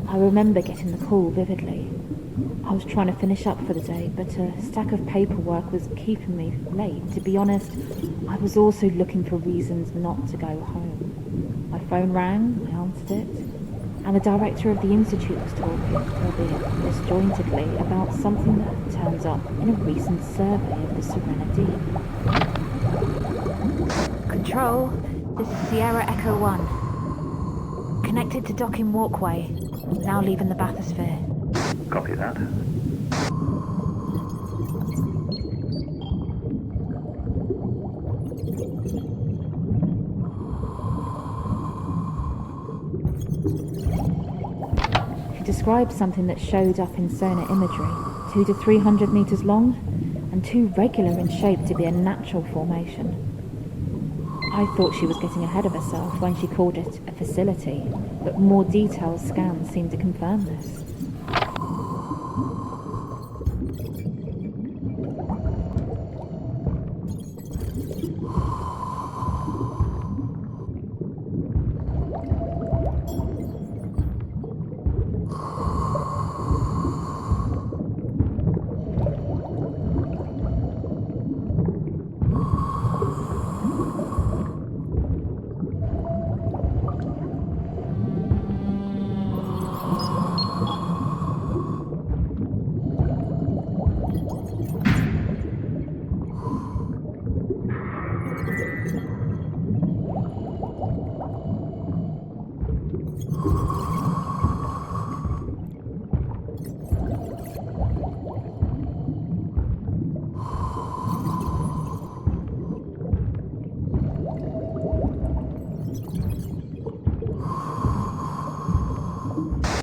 I remember getting the call vividly. I was trying to finish up for the day, but a stack of paperwork was keeping me late. To be honest, I was also looking for reasons not to go home. My phone rang, I answered it, and the director of the institute was talking, albeit disjointedly, about something that turns up in a recent survey of the Sirena Deep. Control, this is Sierra Echo 1. Connected to docking walkway, now leaving the bathysphere. Copy that. She described something that showed up in sonar imagery, 200 to 300 meters long, and too regular in shape to be a natural formation. I thought she was getting ahead of herself when she called it a facility, but more detailed scans seemed to confirm this.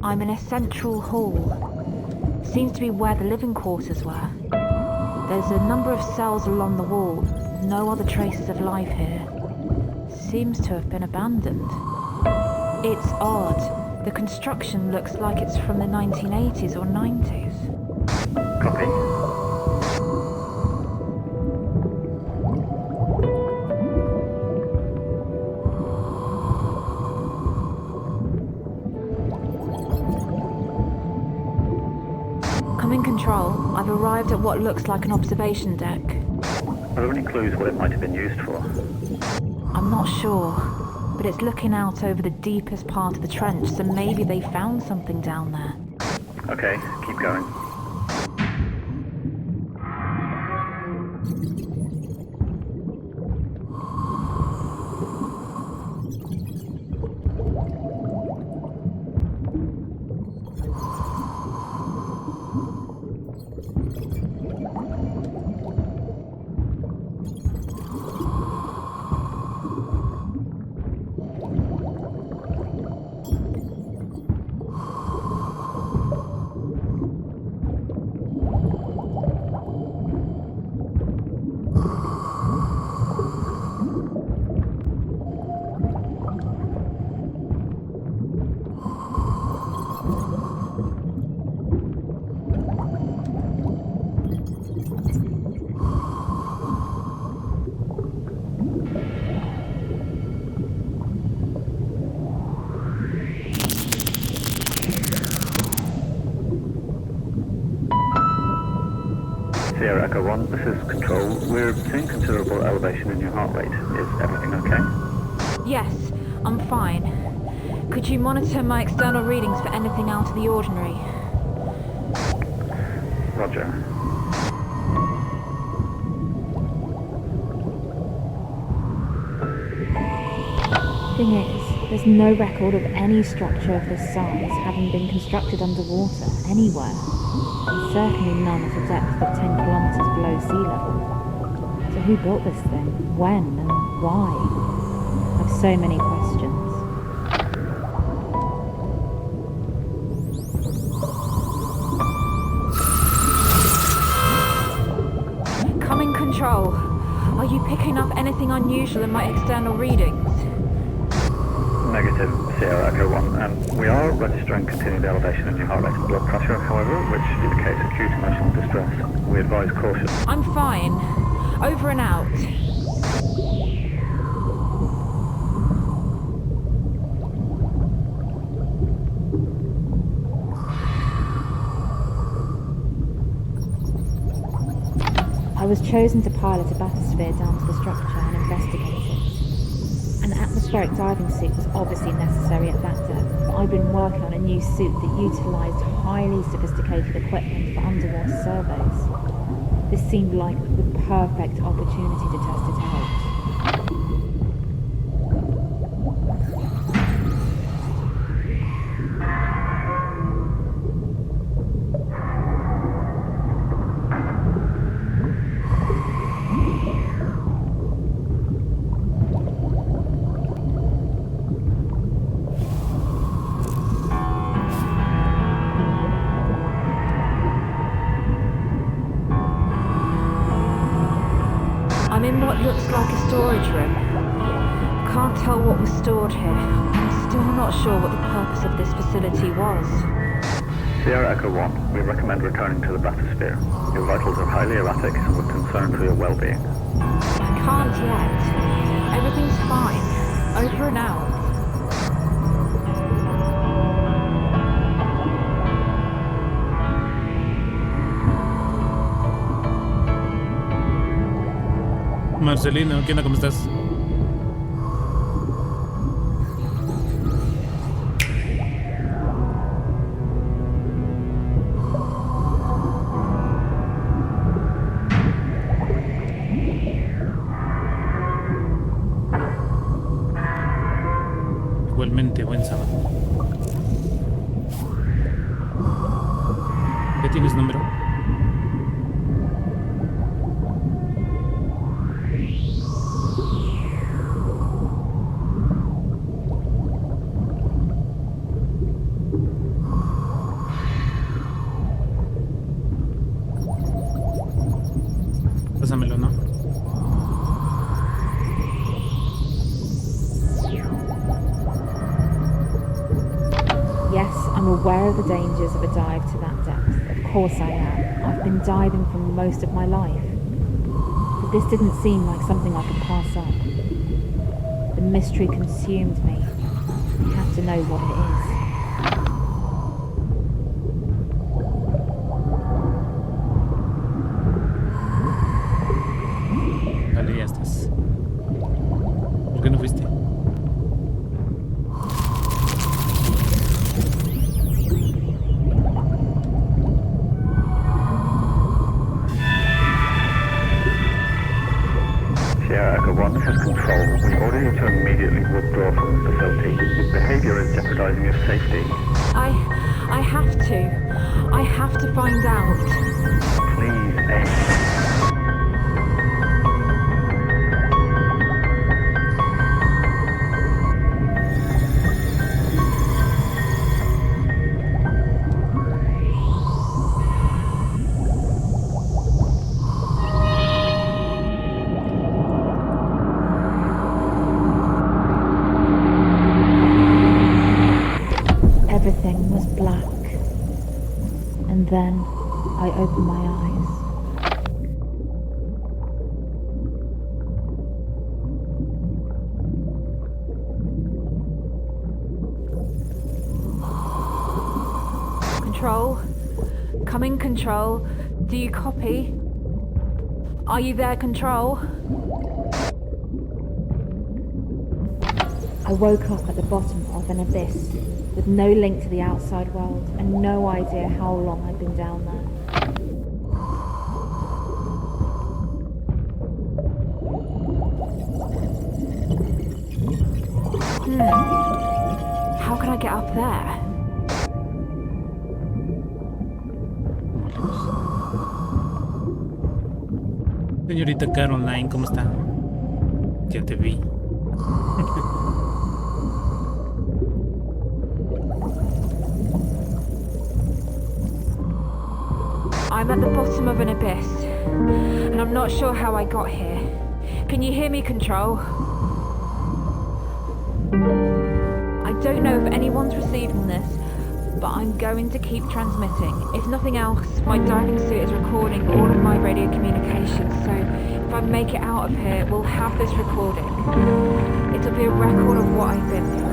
I'm in a central hall. Seems to be where the living quarters were. There's a number of cells along the wall. No other traces of life here. Seems to have been abandoned. It's odd. The construction looks like it's from the 1980s or 90s. Copy. Control, I've arrived at what looks like an observation deck. Are there any clues what it might have been used for? I'm not sure, but it's looking out over the deepest part of the trench, so maybe they found something down there. Okay, keep going. Sierra Echo 1, this is Control. We're seeing considerable elevation in your heart rate. Is everything okay? Yes, I'm fine. Could you monitor my external readings for anything out of the ordinary? Roger. Thing is, there's no record of any structure of this size having been constructed underwater anywhere. And certainly none at a depth of 10 kilometers below sea level. So who built this thing? When? And why? I have so many questions. Coming Control. Are you picking up anything unusual in my external readings? Negative, Sierra Echo 1. We are registering continued elevation in your heart rate and blood pressure, however, which indicates acute emotional distress. We advise caution. I'm fine. Over and out. I was chosen to pilot a bathysphere down to the structure and investigate it. An atmospheric diving suit was obviously necessary at that depth, but I'd been working on a new suit that utilised highly sophisticated equipment for underwater surveys. This seemed like the perfect opportunity to test it out. I'm in what looks like a storage room. Can't tell what was stored here. I'm still not sure what the purpose of this facility was. Sierra Echo 1, we recommend returning to the bathysphere. Your vitals are highly erratic and we're concerned for your well-being. I can't yet. Everything's fine. Over and out. Marcelino, ¿qué onda? ¿Cómo estás? Igualmente, buen sábado. ¿Ya tienes número? Pásamelo, ¿no? Yes, I'm aware of the dangers of a dive to that depth. Of course I am. I've been diving for most of my life. But this didn't seem like something I could pass up. The mystery consumed me. I have to know what it is. Vale, ya estás. ¿Por qué no fuiste? Sierra Echo 1, this is Control. We order you to immediately withdraw from the facility. Your behaviour is jeopardising your safety. I have to. I have to find out. Please aim. Everything was black. And then I opened my eyes. Control? Coming, Control. Do you copy? Are you there, Control? I woke up at the bottom of an abyss with no link to the outside world and no idea how long I'd been down there. How can I get up there? Señorita Caroline, ¿cómo está? Ya te vi. I'm at the bottom of an abyss, and I'm not sure how I got here. Can you hear me, Control? I don't know if anyone's receiving this, but I'm going to keep transmitting. If nothing else, my diving suit is recording all of my radio communications, so if I make it out of here, we'll have this recording. It'll be a record of what I've been through.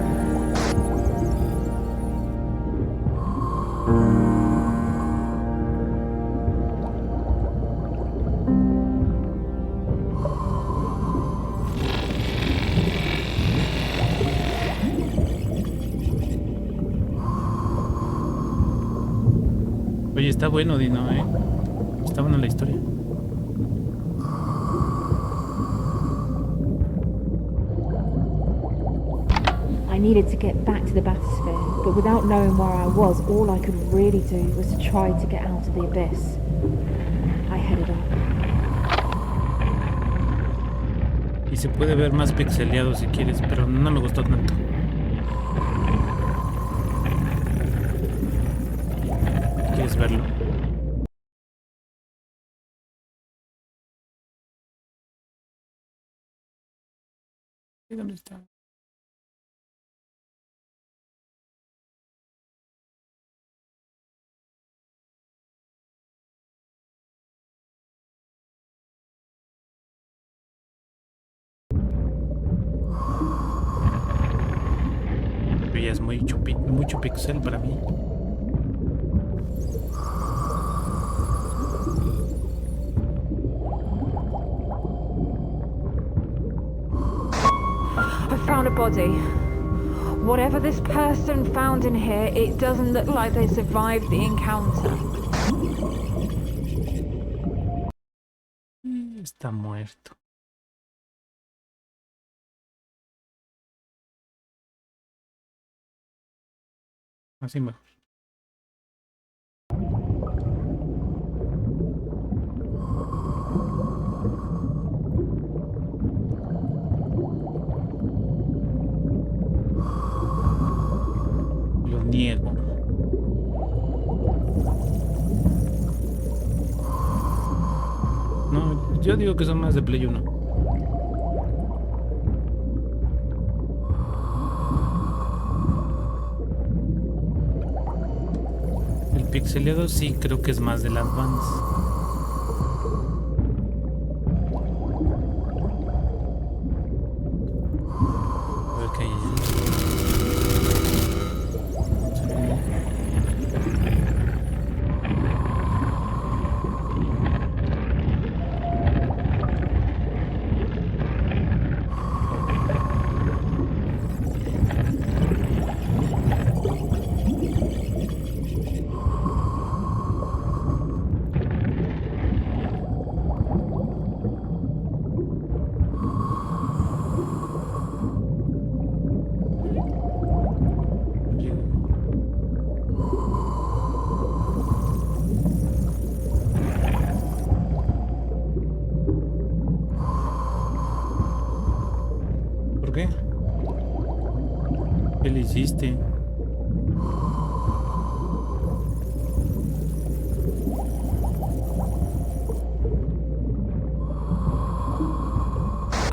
Oye, está bueno, Dino, está buena la historia. I needed to get back to the bathysphere, but without knowing where I was, all I could really do was to try to get out of the abyss. I headed up. Y se puede ver más pixeleado si quieres, pero no me gustó tanto. ¿Quieres verlo? ¿Dónde está? Ya es mucho pixel para mí. I found a body. Whatever this person found in here, it doesn't look like they survived the encounter. Está muerto. Así mejor. Lo niego. No, yo digo que son más de Play 1. El pixeleado sí creo que es más del Advance. A ver qué hay allí. ¿Qué? ¿Qué le hiciste?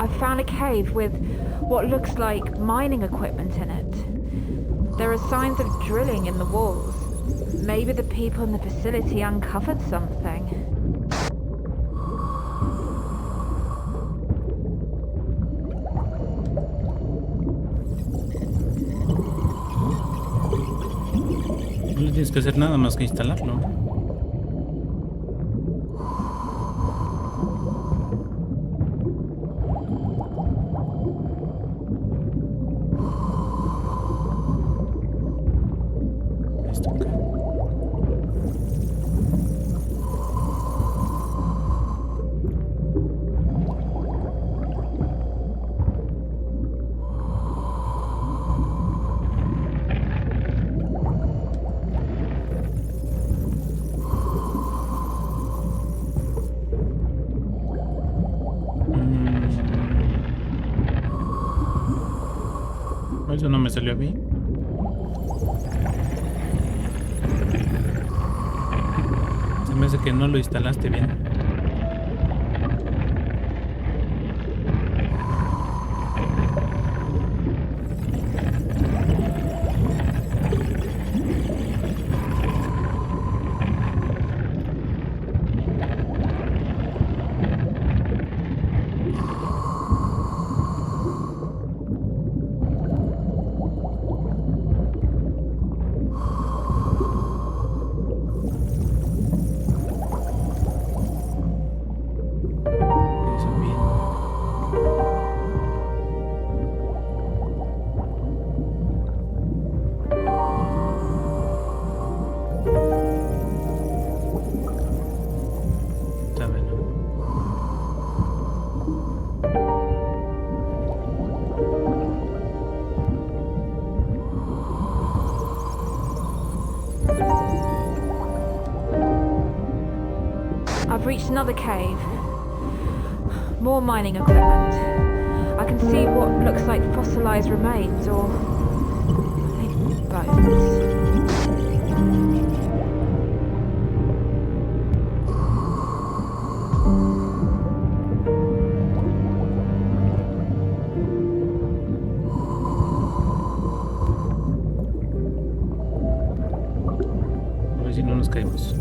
I found a cave with what looks like mining equipment in it. There are signs of drilling in the walls. Maybe the people in the facility uncovered something. No le tienes que hacer nada más que instalarlo. Esto acá. Eso no me salió bien. Se me hace que no lo instalaste bien. another cave. More mining equipment. I can see what looks like fossilized remains, or maybe bones. A ver si no nos caemos.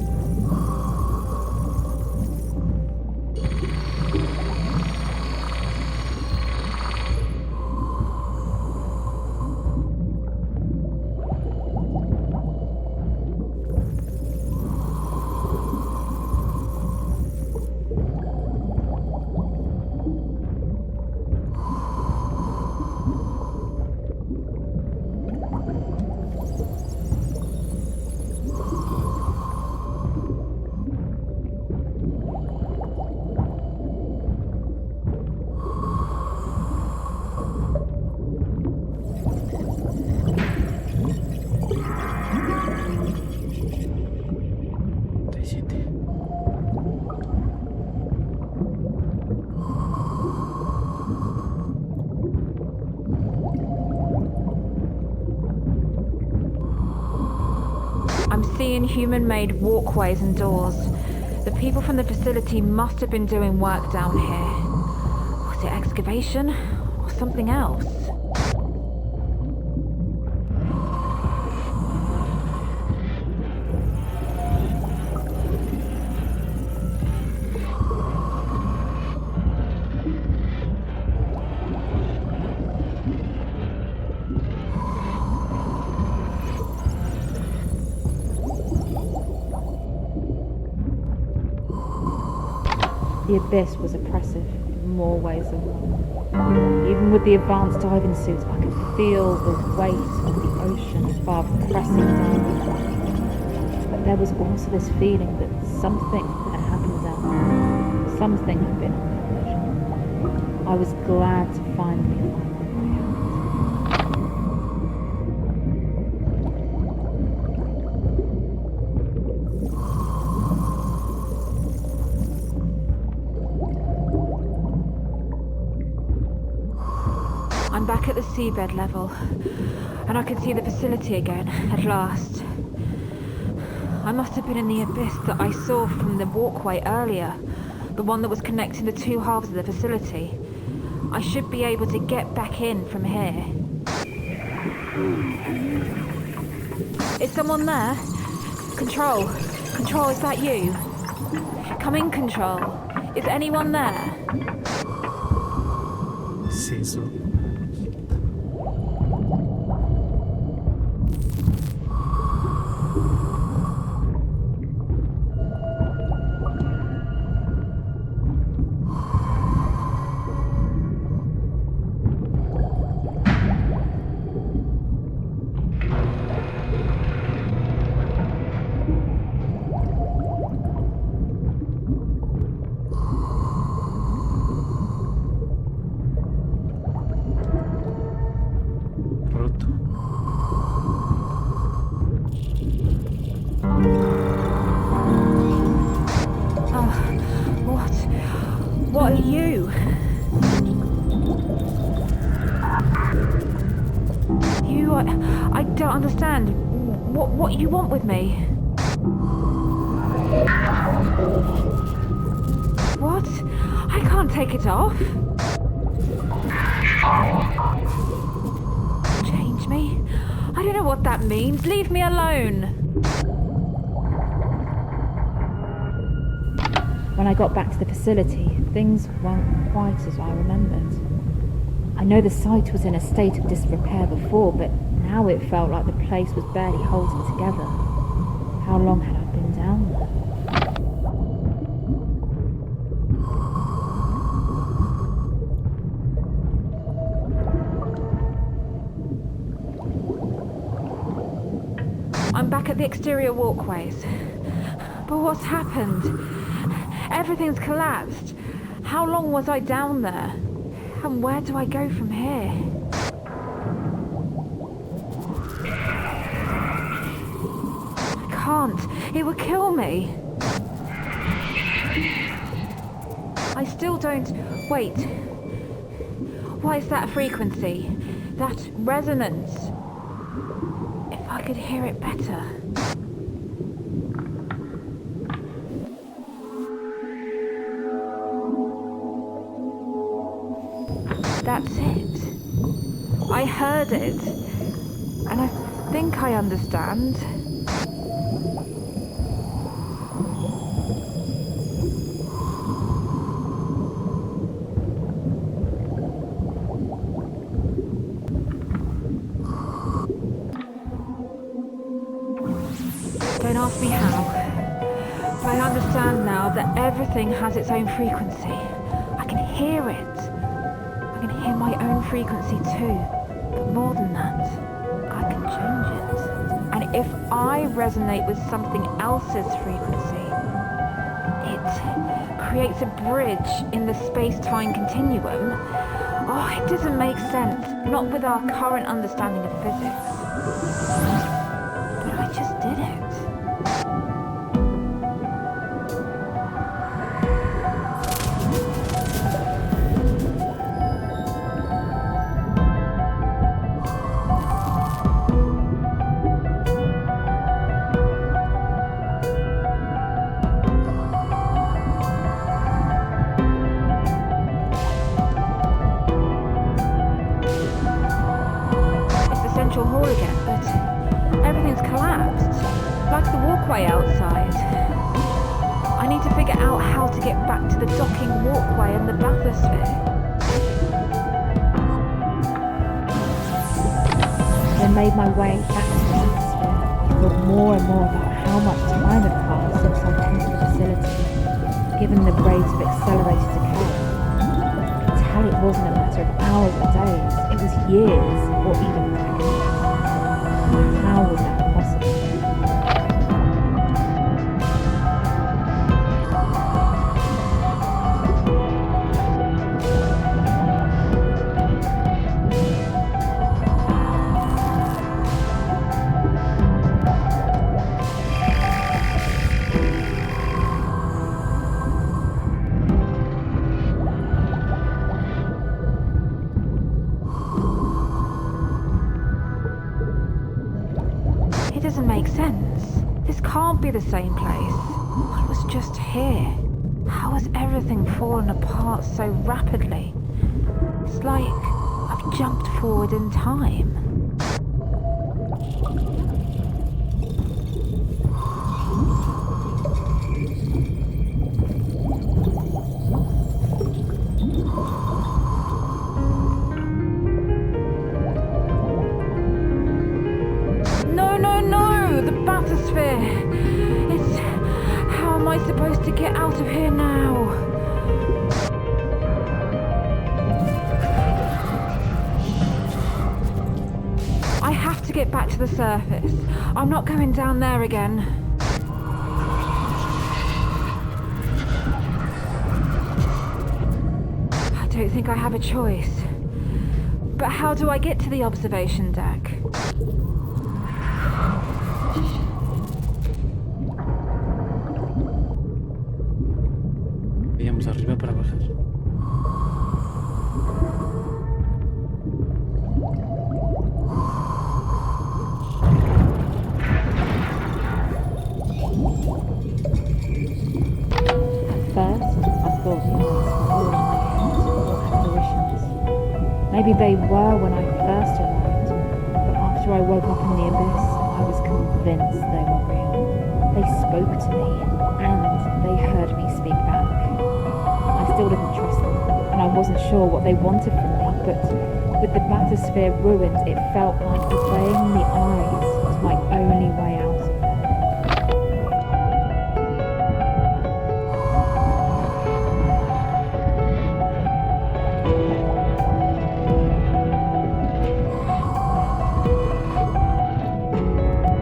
I'm seeing human-made walkways and doors. The people from the facility must have been doing work down here. Was it excavation or something else? The abyss was oppressive in more ways than one. Even with the advanced diving suits, I could feel the weight of the ocean above pressing down. But there was also this feeling that something had happened down there. Something had been accomplished. I was glad to finally find my way out. I'm back at the seabed level, and I can see the facility again, at last. I must have been in the abyss that I saw from the walkway earlier, the one that was connecting the two halves of the facility. I should be able to get back in from here. Is someone there? Control. Control, is that you? Come in, Control. Is anyone there? Sí, eso. What are you? I don't understand. What you want with me? What? I can't take it off. Change me? I don't know what that means. Leave me alone. When I got back to the facility, things weren't quite as I remembered. I know the site was in a state of disrepair before, but now it felt like the place was barely holding together. How long had I been down there? I'm back at the exterior walkways. But what's happened? Everything's collapsed. How long was I down there? And where do I go from here? I can't. It would kill me. I still don't... Wait. What is that frequency? That resonance? If I could hear it better. That's it. I heard it. And I think I understand. Don't ask me how. But I understand now that everything has its own frequency. I can hear it. I can hear my own frequency too. But more than that, I can change it. And if I resonate with something else's frequency, it creates a bridge in the space-time continuum. Oh, it doesn't make sense. Not with our current understanding of physics. But I just did it. Hall again, but everything's collapsed, like the walkway outside. I need to figure out how to get back to the docking walkway and the bathysphere. As I made my way back to the bathysphere, I thought more and more about how much time had passed since I'd entered the facility, given the rate of accelerated decay. I could tell it wasn't a matter of hours or days, it was years, or even decades. How was that possible? It doesn't make sense. This can't be the same place. I was just here. How has everything fallen apart so rapidly? It's like I've jumped forward in time. It's... How am I supposed to get out of here now? I have to get back to the surface. I'm not going down there again. I don't think I have a choice. But how do I get to the observation deck? Veíamos arriba para bajar. At first, I thought the eyes were all in my head or apparitions. Maybe they were when I first arrived, but after I woke up in the abyss, I was convinced they were real. They spoke to me, and they heard me speak back. I still didn't trust them, and I wasn't sure what they wanted from me, but with the bathysphere ruined, it felt like obeying the eyes was my only way out of there.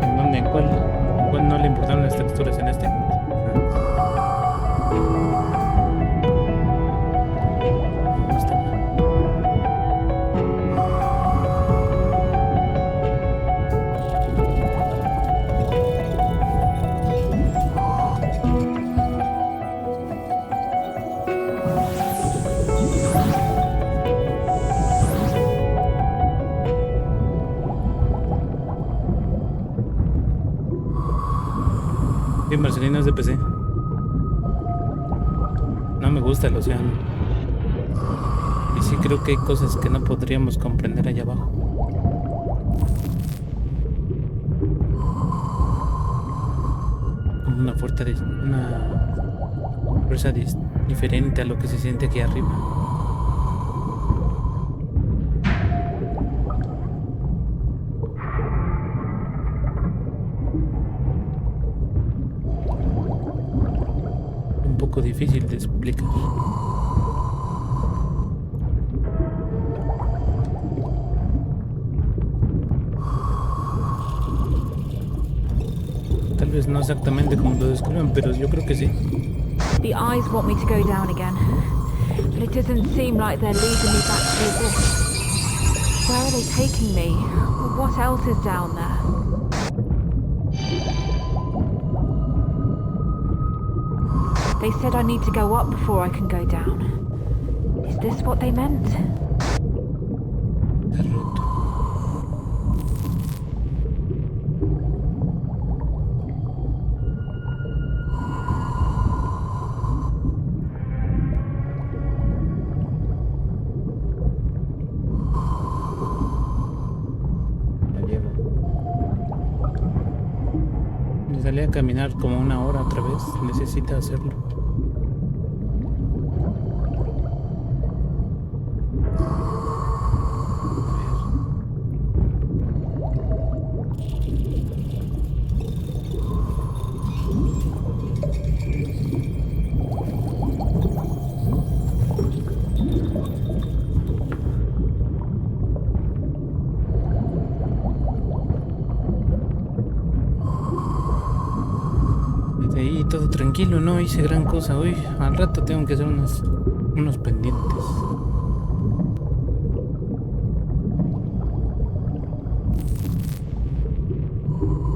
¿En dónde? ¿En cuál? ¿En cuál no le importaron las texturas en este? Marcelino es de PC. No me gusta el océano. Y sí creo que hay cosas que no podríamos comprender allá abajo. Como una fuerza diferente a lo que se siente aquí arriba. Un poco difícil de explicar. Tal vez no exactamente como lo describen, pero yo creo que sí. The eyes want me to go down again, but it doesn't seem like they're leading me back to the abyss. Where are they taking me? What else is down there? They said I need to go up before I can go down. Is this what they meant? Está roto. No llego. Me salí a caminar como una hora otra vez. Necesita hacerlo. Desde ahí todo tranquilo, no hice gran cosa hoy. Al rato tengo que hacer unos pendientes.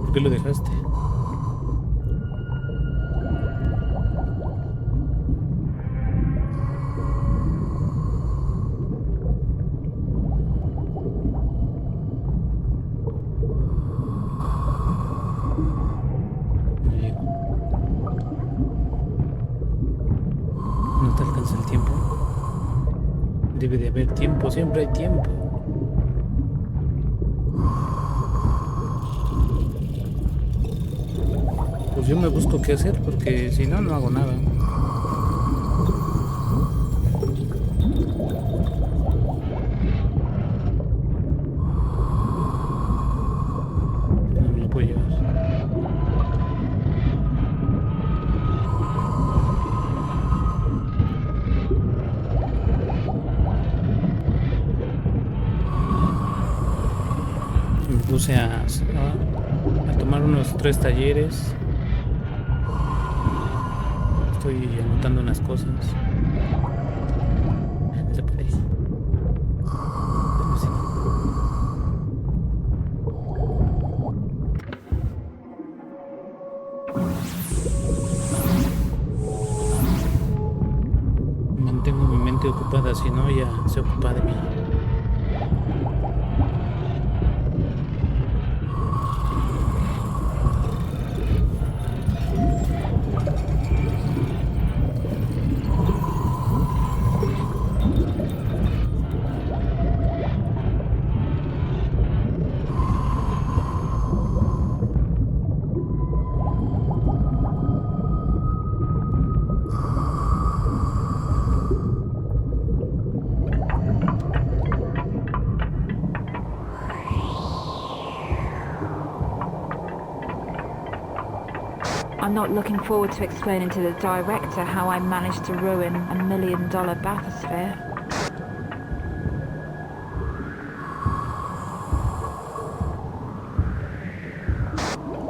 ¿Por qué lo dejaste? No llego. No te alcanza el tiempo. Debe de haber tiempo, siempre hay tiempo. Pues yo me busco qué hacer porque si no, no hago nada. No me lo puedo llevar. Me puse a tomar unos 3 talleres. Estoy anotando unas cosas. Se puede. Pero sí. Mantengo mi mente ocupada, si no ya se ocupa de mí. I'm not looking forward to explaining to the director how I managed to ruin $1 million bathysphere.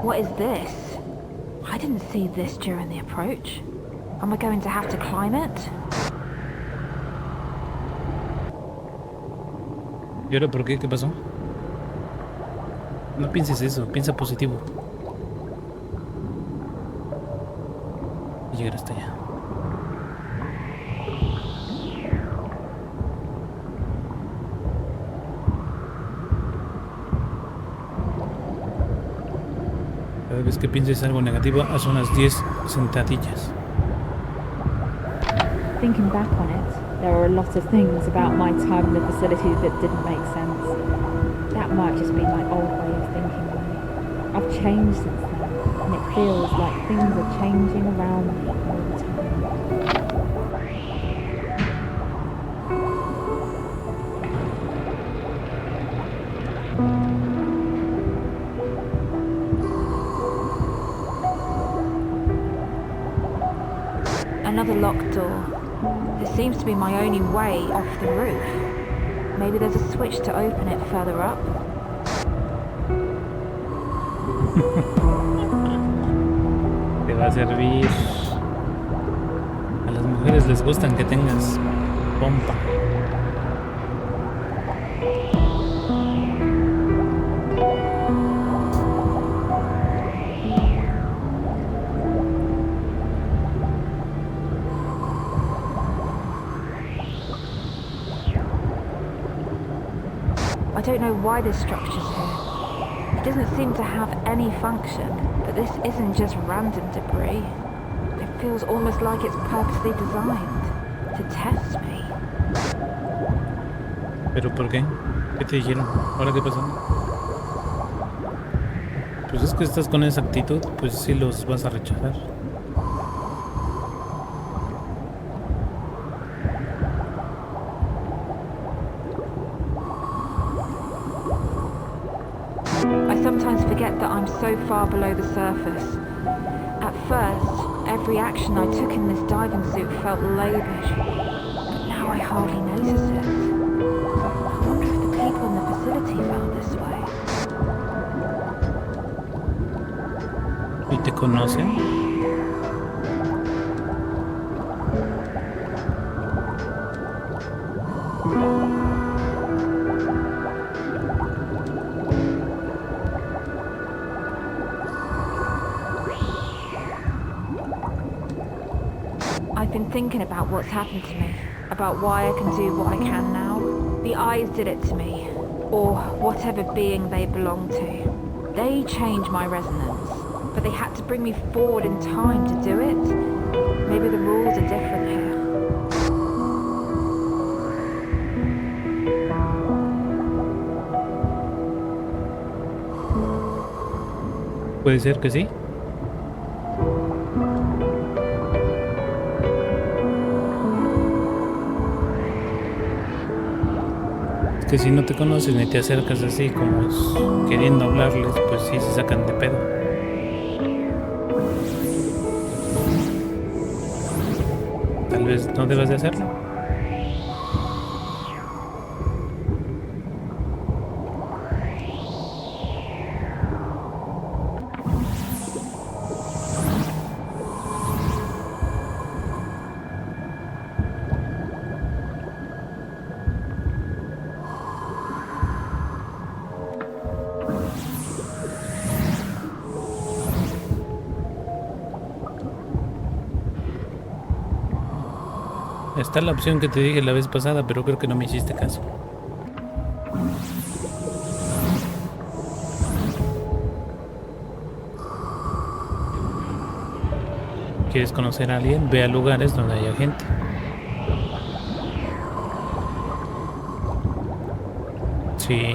What is this? I didn't see this during the approach. Am I going to have to climb it? ¿Y ahora por qué? ¿Qué pasó? No pienses eso, piensa positivo. Y llegar hasta allá. Cada vez que pienses algo negativo, haz unas 10 sentadillas. Thinking back on it, there were a lot of things about my time in the facility that didn't make sense. That might just be my old way of thinking though. I've changed since then, and it feels like things are changing around me all the time. Another locked door. This seems to be my only way off the roof. Maybe there's a switch to open it further up. Te va a servir. A las mujeres les gustan que tengas pompa. I don't know why this structure's here. It doesn't seem to have any function, but this isn't just random debris. It feels almost like it's purposely designed to test me. ¿Pero por qué? ¿Qué te dijeron? ¿Ahora qué pasó? Pues es que estás con esa actitud, pues sí los vas a rechazar. I sometimes forget that I'm so far below the surface. At first, every action I took in this diving suit felt laboured, but now I hardly notice it. I wonder if the people in the facility felt this way. ¿Y te conocen? I've been thinking about what's happened to me, about why I can do what I can now. The eyes did it to me, or whatever being they belong to. They changed my resonance, but they had to bring me forward in time to do it. Maybe the rules are different here. Puede ser que sí. Que si no te conoces ni te acercas así como queriendo hablarles, pues sí se sacan de pedo. Tal vez no debas de hacerlo. Está la opción que te dije la vez pasada, pero creo que no me hiciste caso. ¿Quieres conocer a alguien? Ve a lugares donde haya gente. Sí,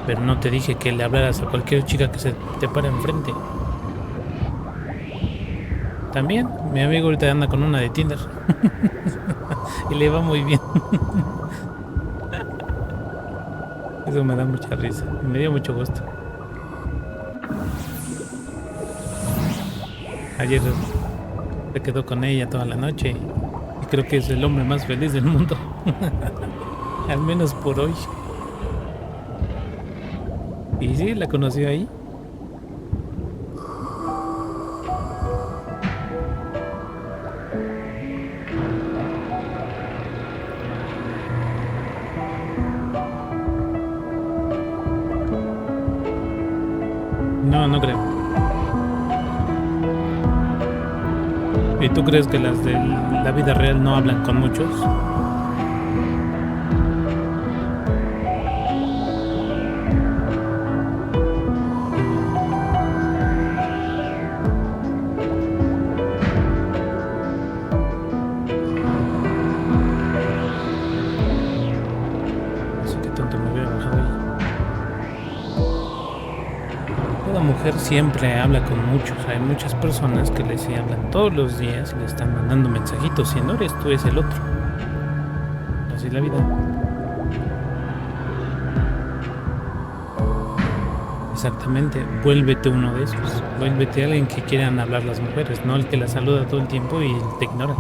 pero no te dije que le hablaras a cualquier chica que se te para enfrente. También, mi amigo ahorita anda con una de Tinder. Y le va muy bien. Eso me da mucha risa. Me dio mucho gusto. Ayer se quedó con ella toda la noche. Y creo que es el hombre más feliz del mundo. Al menos por hoy. Y sí, la conoció ahí. No, no creo. ¿Y tú crees que las de la vida real no hablan con muchos? había bajado ella. Toda mujer siempre habla con muchos. Hay muchas personas que les hablan todos los días y le están mandando mensajitos. Si no eres tú, es el otro. Así es la vida. Exactamente. Vuélvete uno de esos. Vuélvete alguien que quieran hablar las mujeres, no el que la saluda todo el tiempo y te ignora.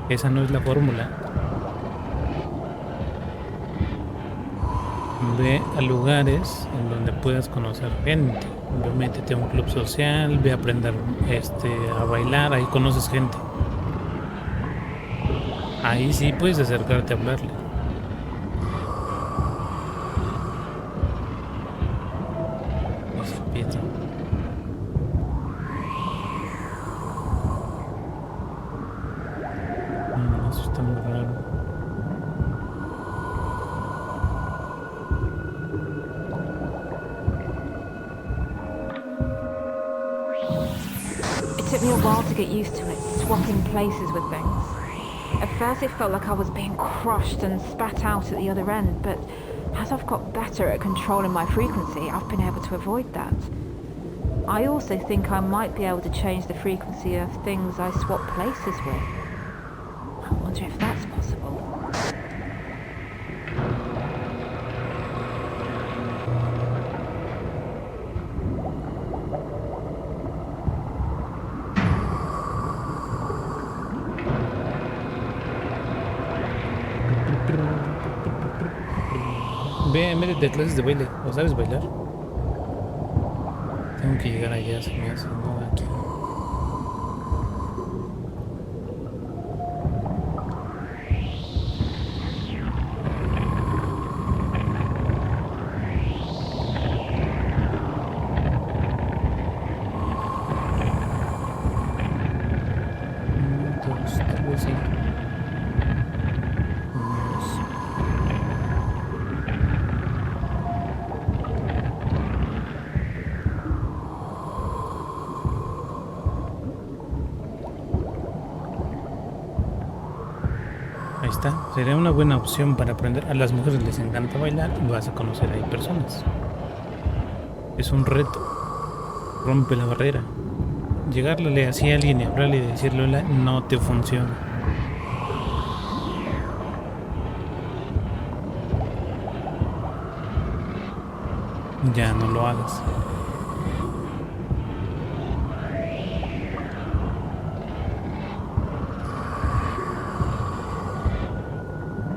Esa no es la fórmula. Ve a lugares en donde puedas conocer gente. Ve, métete a un club social, ve a aprender a bailar, ahí conoces gente. Ahí sí puedes acercarte a hablarle. Esa piedra. Eso está muy raro. It took me a while to get used to it, swapping places with things. At first it felt like I was being crushed and spat out at the other end, but as I've got better at controlling my frequency, I've been able to avoid that. I also think I might be able to change the frequency of things I swap places with. I wonder if that's possible. Ve, métete a clases de baile. ¿O sabes bailar? Tengo que llegar allá, se me hace, no aquí. Tal vez sí. Ahí está, sería una buena opción para aprender. A las mujeres les encanta bailar y vas a conocer ahí personas. Es un reto. Rompe la barrera. Llegarle así a alguien y hablarle y decirle hola no te funciona. Ya no lo hagas.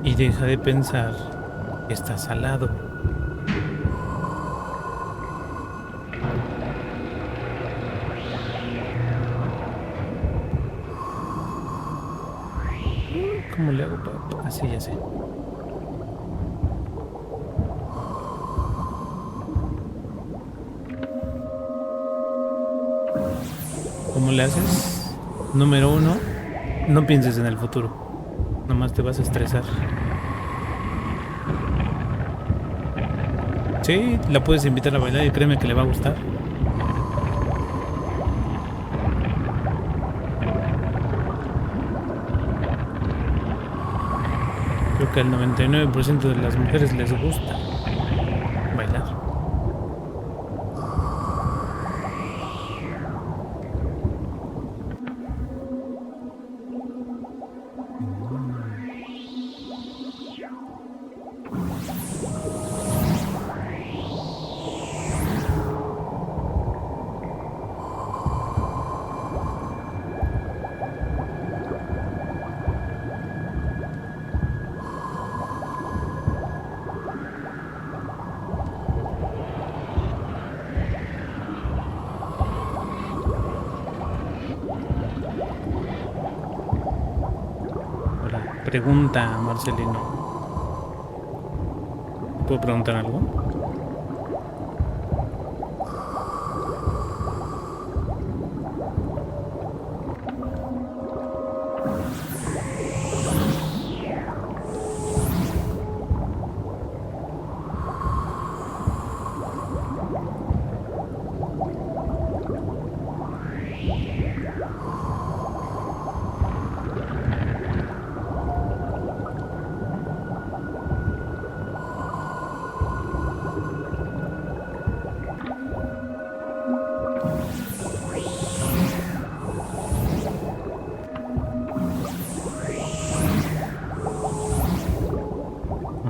Y deja de pensar que estás al lado. ¿Cómo le hago para...? Así ya sé. ¿Cómo le haces? Número 1, no pienses en el futuro. Nomás te vas a estresar. Sí, la puedes invitar a bailar y créeme que le va a gustar. Creo que al 99% de las mujeres les gusta bailar. Pregunta, Marcelino. ¿Puedo preguntar algo?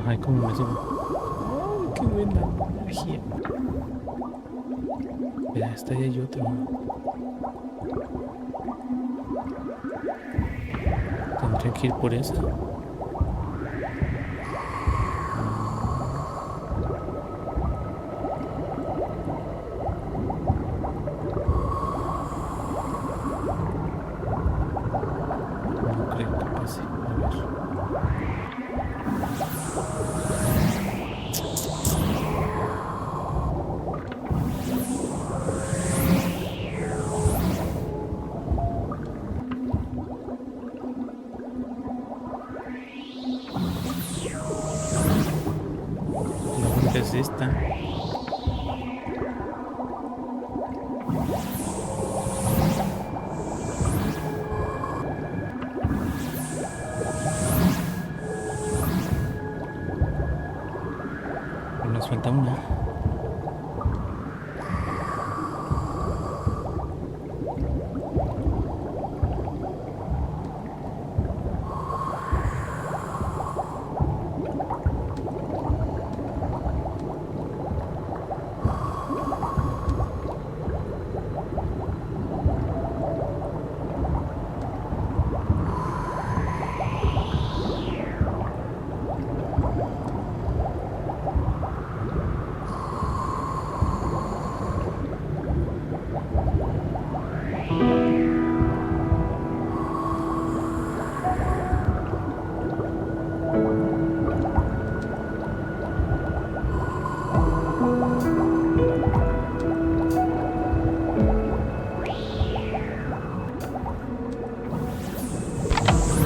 Ay, cómo me subo. Ay, qué buena energía. Mira, está ahí hay otro. Tendré que ir por esa. No creo que pase. A ver. La única es esta. Pero nos falta una.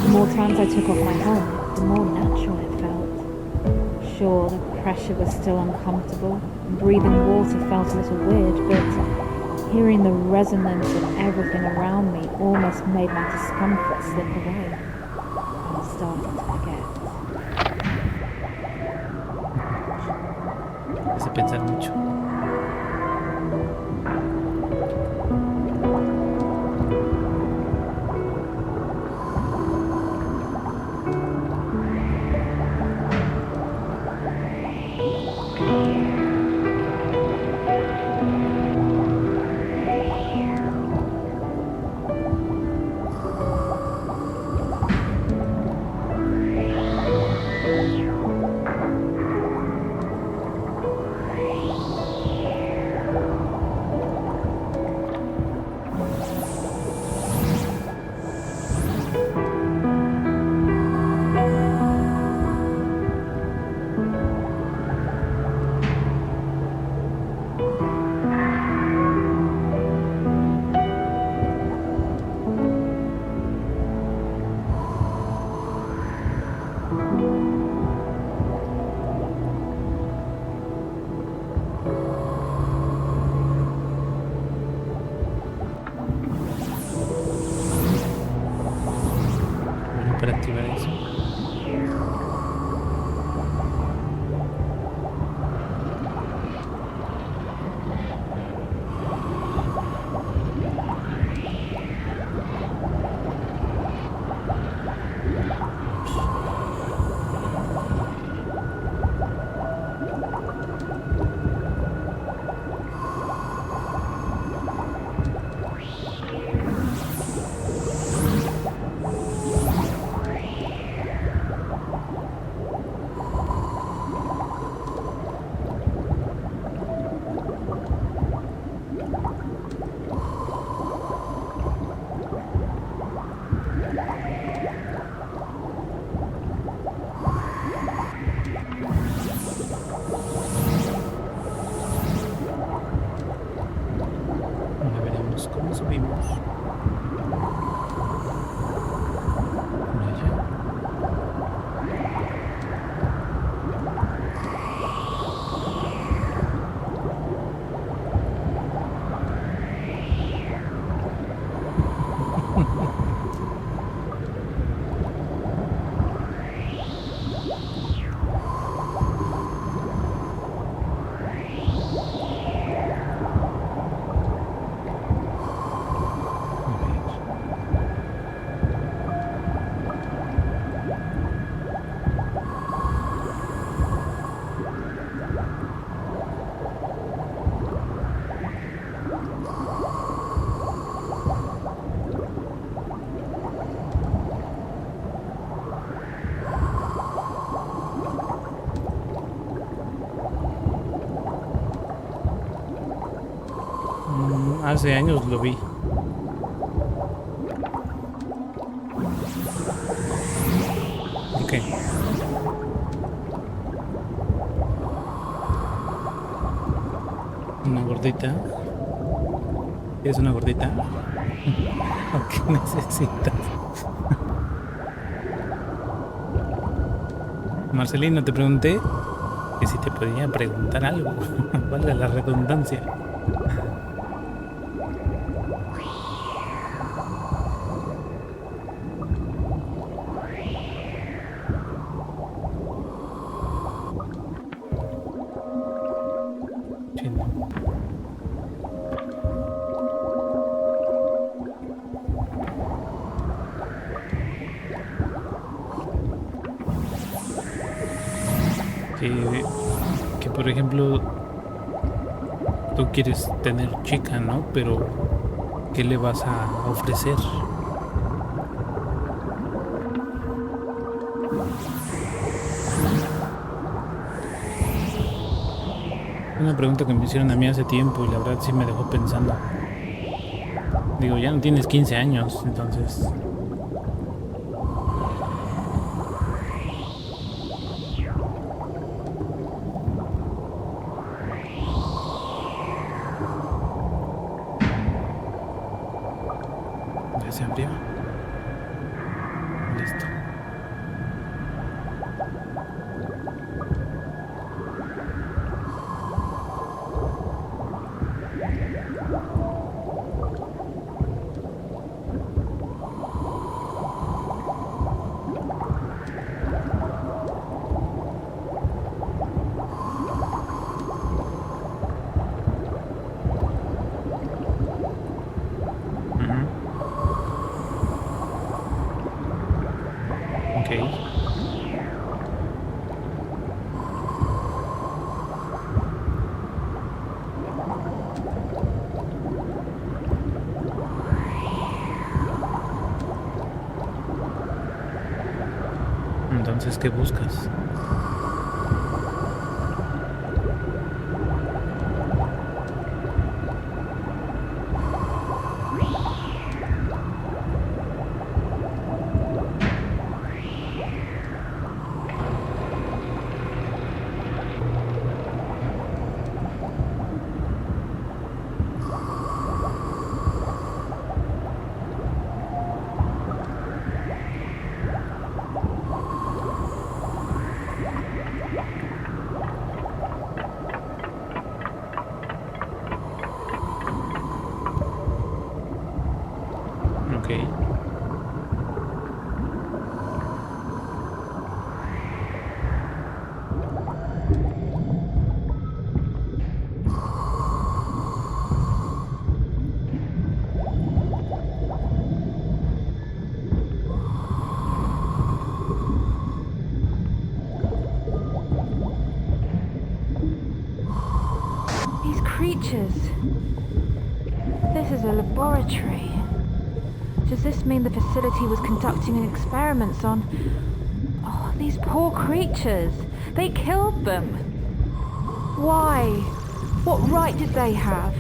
The more times I took off my helmet, the more natural it felt. Sure, the pressure was still uncomfortable, and breathing water felt a little weird, but hearing the resonance of everything around me almost made my discomfort slip away. I was starting to forget. Hace pensar mucho. Bueno, para activar eso. Ahora veremos cómo subimos. Por allá. Hace años lo vi. ¿Por qué? Una gordita. ¿Quieres una gordita? ¿O qué necesitas? Marcelino, te pregunté que si te podía preguntar algo. Valga la redundancia. Chino. Que por ejemplo tú quieres tener chica, ¿no? Pero ¿qué le vas a ofrecer? Una pregunta que me hicieron a mí hace tiempo y la verdad sí me dejó pensando. Digo, ya no tienes 15 años, entonces... ¿Ya se abrió? Listo. Ok. Entonces, ¿qué buscas? Ok. These creatures. This is a laboratory. Does this mean the facility was conducting experiments on... Oh, these poor creatures. They killed them. Why? What right did they have?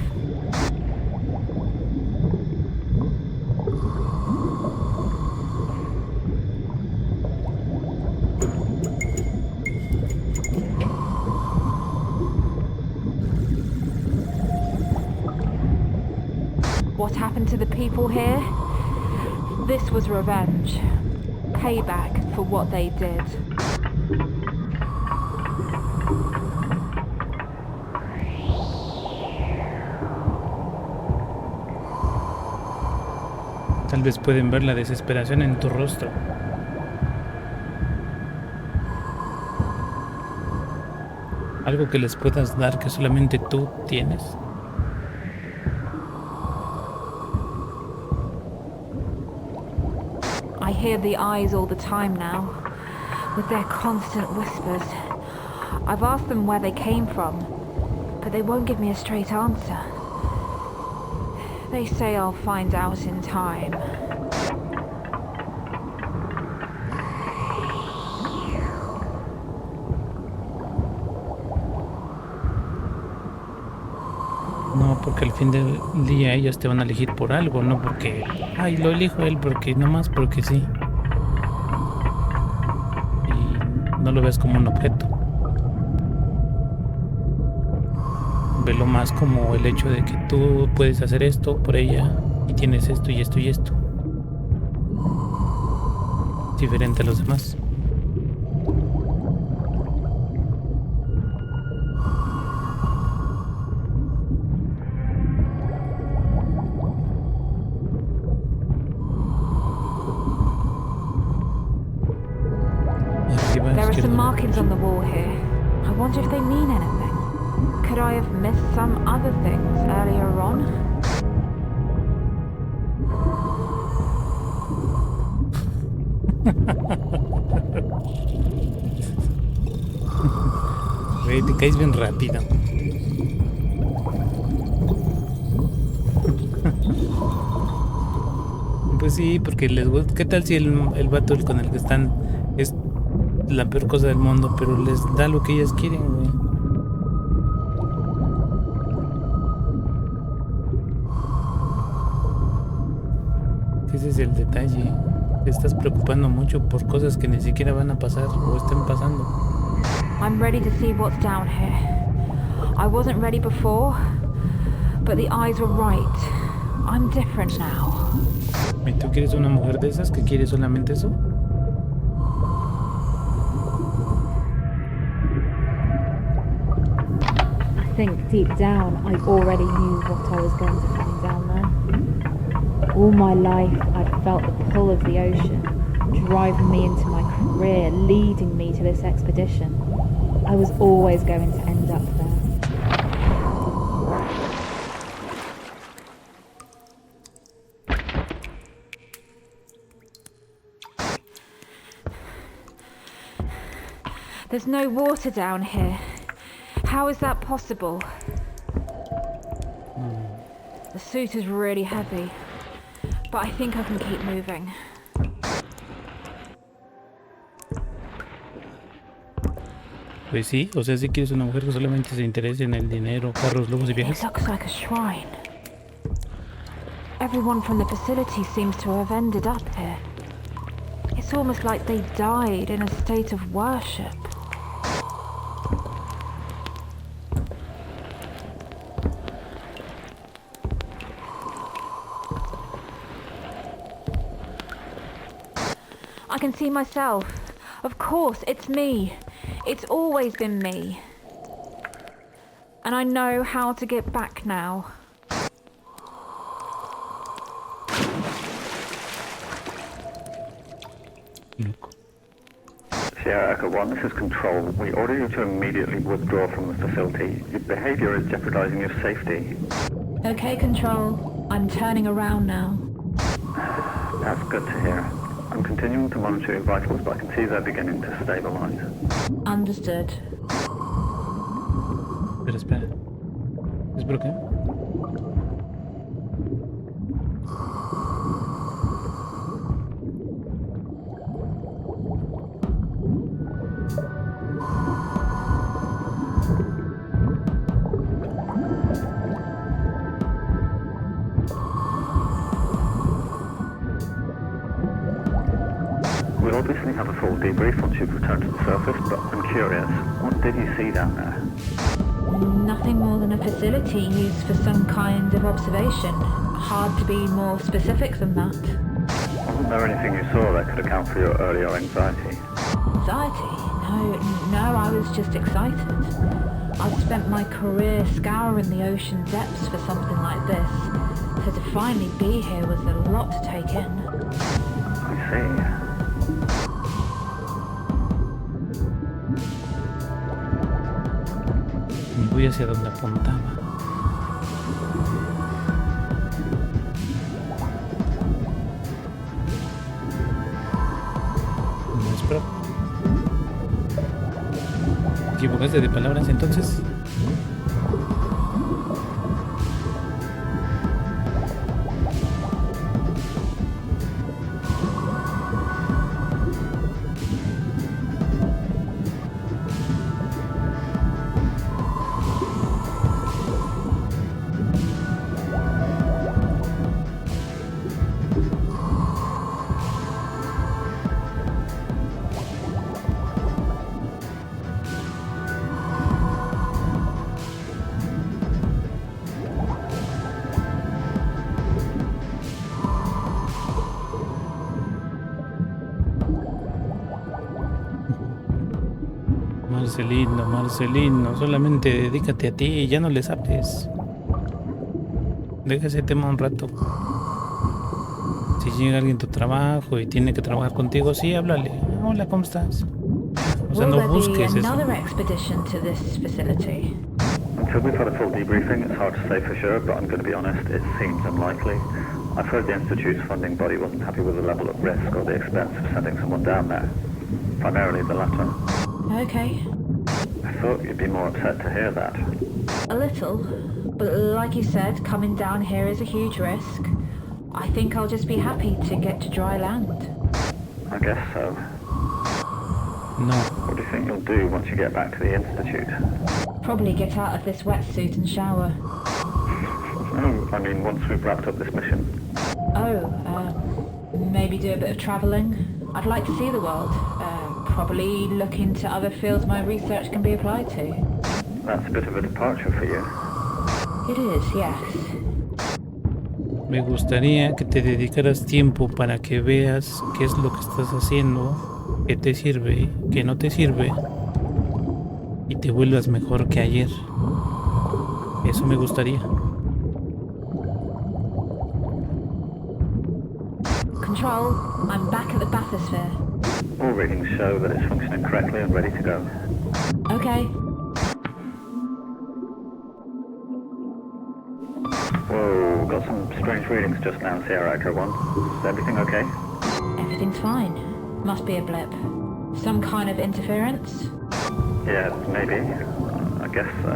What happened to the people here? This was revenge. Payback for what they did. Tal vez pueden ver la desesperación en tu rostro. Algo que les puedas dar que solamente tú tienes. I hear the eyes all the time now, with their constant whispers. I've asked them where they came from, but they won't give me a straight answer. They say I'll find out in time. No Porque al fin del día ellos te van a elegir por algo, no porque, ay, lo elijo a él porque nomás porque sí. Y no lo ves como un objeto. Velo más como el hecho de que tú puedes hacer esto por ella y tienes esto y esto y esto. Diferente a los demás. Arriba, There are some izquierda. markings on the wall here. I wonder if they mean anything. Could I have missed some other things earlier on? Güey, te caes bien rápido. Pues sí, porque les gusta. ¿Qué tal si el vato con el que están es la peor cosa del mundo, pero les da lo que ellas quieren, güey? Ese es el detalle. Te estás preocupando mucho por cosas que ni siquiera van a pasar o estén pasando. I'm ready to see what's down here. I wasn't ready before, but the eyes were right. I'm different now. ¿Y tú quieres una mujer de esas que quiere solamente eso? I think deep down I already knew what I was going to find down there. All my life I'd felt the pull of the ocean, driving me into my career, leading me to this expedition. I was always going to end up there. There's no water down here. How is that possible? The suit is really heavy, but I think I can keep moving. Pues sí, o sea, si quieres una mujer que solamente se interese en el dinero, carros, lujos y It viajes. looks like a shrine. Everyone from the facility seems to have ended up here. It's almost like they died in a state of worship. I can see myself. Of course, it's me. It's always been me. And I know how to get back now. Loco. Sierra Echo 1, this is Control. We order you to immediately withdraw from the facility. Your behaviour is jeopardising your safety. Okay, Control. I'm turning around now. That's good to hear. I'm continuing to monitor your vitals, but I can see they're beginning to stabilise. Understood. Espera, espera. ¿Es por qué? We'll obviously have a full debrief once you've returned to the surface, but I'm curious, what did you see down there? Nothing more than a facility used for some kind of observation. Hard to be more specific than that. Wasn't there anything you saw that could account for your earlier anxiety? Anxiety? No, I was just excited. I've spent my career scouring the ocean depths for something like this. So to finally be here was a lot to take in. I see. Voy hacia donde apuntaba. No, espera. ¿Te equivocaste de palabras entonces? Marcelino, Marcelino, solamente dedícate a ti y ya no le hables. Deja ese tema un rato. Si llega alguien a tu trabajo y tiene que trabajar contigo, sí, háblale. Hola, ¿cómo estás? O sea, Will no there be busques eso. another expedition to this facility? Until we've had a full debriefing, it's hard to say for sure, but I'm going to be honest, it seems unlikely. I've heard the Institute's funding body wasn't happy with the level of risk or the expense of sending someone down there. Primarily the latter. Okay. I thought you'd be more upset to hear that. A little. But like you said, coming down here is a huge risk. I think I'll just be happy to get to dry land. I guess so. No. What do you think you'll do once you get back to the Institute? Probably get out of this wetsuit and shower. Oh, I mean, once we've wrapped up this mission. Maybe do a bit of travelling. I'd like to see the world. Probably look into other fields my research can be applied to. That's a bit of a departure for you. It is, yes. Me gustaría que te dedicaras tiempo para que veas qué es lo que estás haciendo, qué te sirve, qué no te sirve, y te vuelvas mejor que ayer. Eso me gustaría. Control, I'm back at the bathysphere. All readings show that it's functioning correctly and ready to go. Okay. Whoa, got some strange readings just now, Sierra Echo 1. Is everything okay? Everything's fine. Must be a blip. Some kind of interference? Yeah, maybe. I guess so.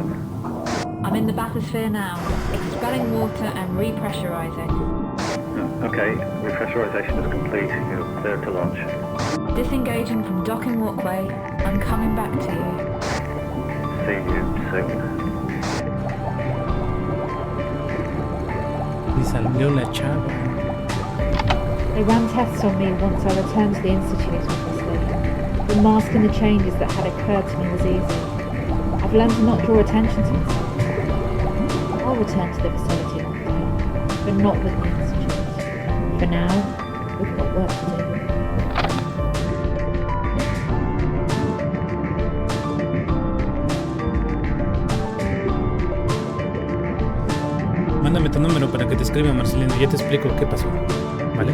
I'm in the bathysphere now, expelling water and repressurizing. Okay, repressurization is complete. You're clear to launch. Disengaging from docking walkway. I'm coming back to you. See you soon. Y salió la chava. They ran tests on me once I returned to the Institute, obviously. The masking the changes that had occurred to me was easy. I've learned to not draw attention to myself. I'll return to the facility one day, but not with the Institute. For now, we've got work to do. Mándame tu número para que te escriba, Marcelino. Ya te explico qué pasó, ¿vale?